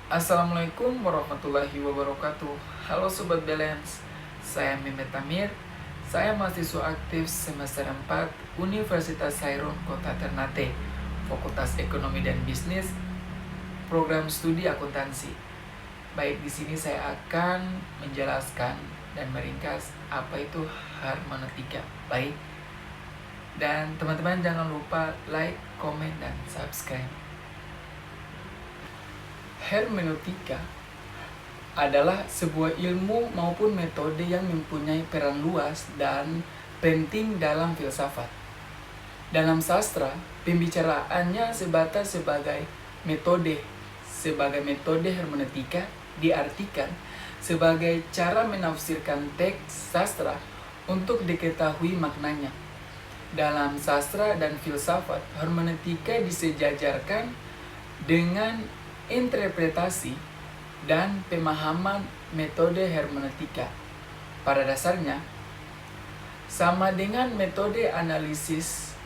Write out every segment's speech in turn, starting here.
Assalamualaikum warahmatullahi wabarakatuh. Halo Sobat Balance, saya Mehmet Tamir. Saya mahasiswa aktif semester 4 Universitas Sairun Kota Ternate, Fakultas Ekonomi dan Bisnis, Program Studi Akuntansi. Baik, di sini saya akan menjelaskan dan meringkas apa itu hermeneutika. Baik, dan teman-teman jangan lupa like, komen, dan subscribe. Hermeneutika adalah sebuah ilmu maupun metode yang mempunyai peran luas dan penting dalam filsafat. Dalam sastra, pembicaraannya sebatas sebagai metode. Sebagai metode hermeneutika diartikan sebagai cara menafsirkan teks sastra untuk diketahui maknanya. Dalam sastra dan filsafat, hermeneutika disejajarkan dengan interpretasi dan pemahaman metode hermeneutika. Pada dasarnya, sama dengan metode analisis.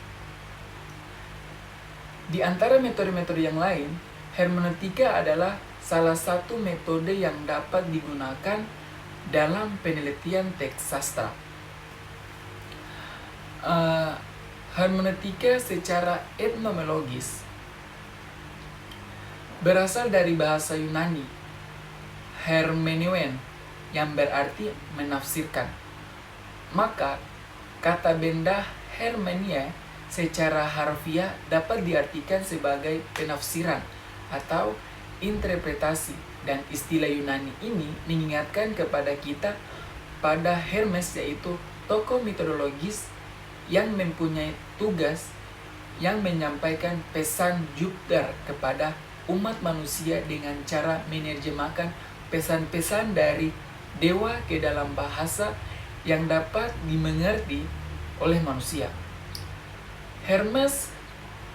Di antara metode-metode yang lain, hermeneutika adalah salah satu metode yang dapat digunakan dalam penelitian teks sastra. Hermeneutika secara etnomologis berasal dari bahasa Yunani, hermeneuen, yang berarti menafsirkan. Maka, kata benda hermenia secara harfiah dapat diartikan sebagai penafsiran atau interpretasi, dan istilah Yunani ini mengingatkan kepada kita pada Hermes, yaitu tokoh mitologis yang mempunyai tugas yang menyampaikan pesan Jupiter kepada umat manusia dengan cara menerjemahkan pesan-pesan dari dewa ke dalam bahasa yang dapat dimengerti oleh manusia. Hermes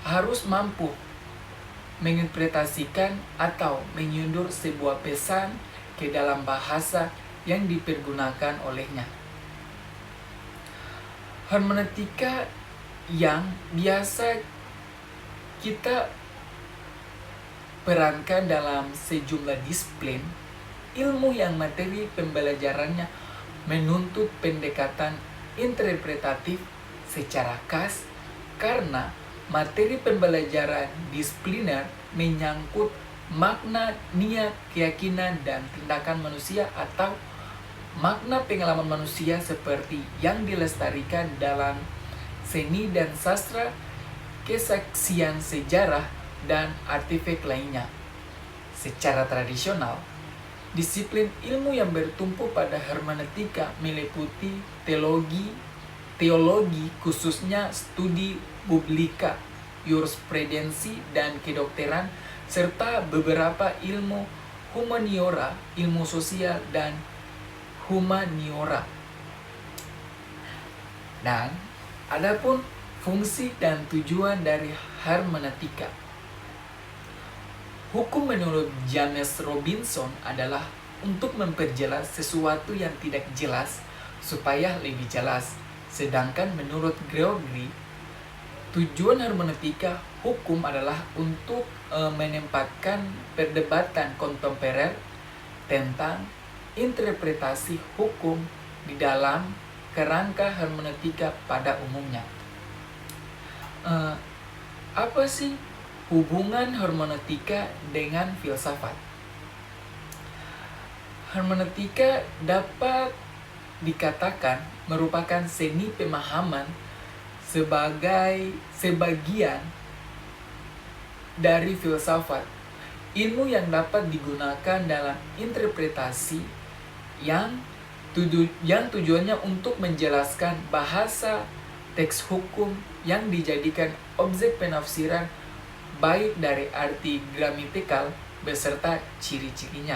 harus mampu menginterpretasikan atau menyundur sebuah pesan ke dalam bahasa yang dipergunakan olehnya. Hermeneutika yang biasa kita perankan dalam sejumlah disiplin, ilmu yang materi pembelajarannya menuntut pendekatan interpretatif secara khas karena materi pembelajaran disipliner menyangkut makna, niat, keyakinan, dan tindakan manusia atau makna pengalaman manusia seperti yang dilestarikan dalam seni dan sastra, kesaksian sejarah, dan artefak lainnya. Secara tradisional, disiplin ilmu yang bertumpu pada hermeneutika meliputi teologi khususnya studi publika, jurisprudensi, dan kedokteran, serta beberapa ilmu humaniora, ilmu sosial, dan humaniora. Dan adapun fungsi dan tujuan dari hermeneutika. Hukum menurut James Robinson adalah untuk memperjelas sesuatu yang tidak jelas supaya lebih jelas. Sedangkan menurut Gregory, tujuan hermeneutika hukum adalah untuk menempatkan perdebatan kontemporer tentang interpretasi hukum di dalam kerangka hermeneutika pada umumnya. Apa sih hubungan hermeneutika dengan filsafat? Hermeneutika dapat dikatakan merupakan seni pemahaman sebagai sebagian dari filsafat, ilmu yang dapat digunakan dalam interpretasi yang tujuannya untuk menjelaskan bahasa teks hukum yang dijadikan objek penafsiran baik dari arti gramatikal beserta ciri-cirinya.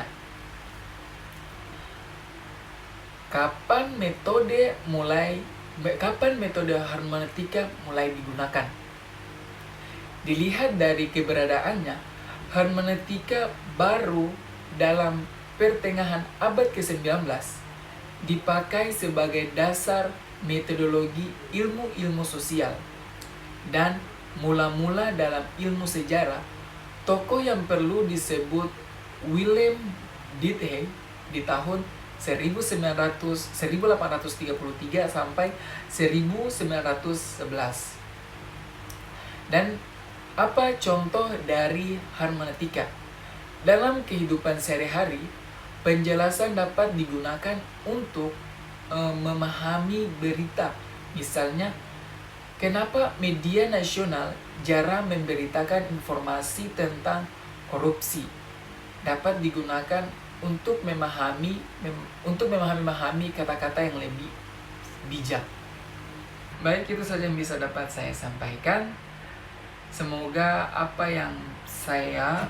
Kapan metode hermeneutika mulai digunakan? Dilihat dari keberadaannya, hermeneutika baru dalam pertengahan abad ke-19 dipakai sebagai dasar metodologi ilmu-ilmu sosial. Dan mula-mula dalam ilmu sejarah, tokoh yang perlu disebut Willem Dithe di tahun 1833 sampai 1911. Dan apa contoh dari hermeneutika? Dalam kehidupan sehari-hari, penjelasan dapat digunakan untuk memahami berita. Misalnya, kenapa media nasional jarang memberitakan informasi tentang korupsi? Dapat digunakan untuk memahami kata-kata yang lebih bijak. Baik, itu saja yang bisa dapat saya sampaikan. Semoga apa yang saya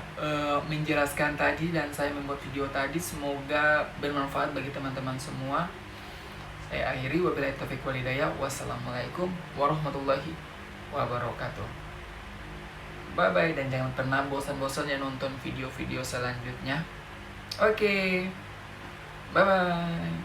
menjelaskan tadi dan saya membuat video tadi semoga bermanfaat bagi teman-teman semua. Saya akhiri, wabillahi taufiq wal hidayah. Wassalamualaikum warahmatullahi wabarakatuh. Bye bye, dan jangan pernah bosan-bosannya nonton video-video selanjutnya. Oke. Bye bye.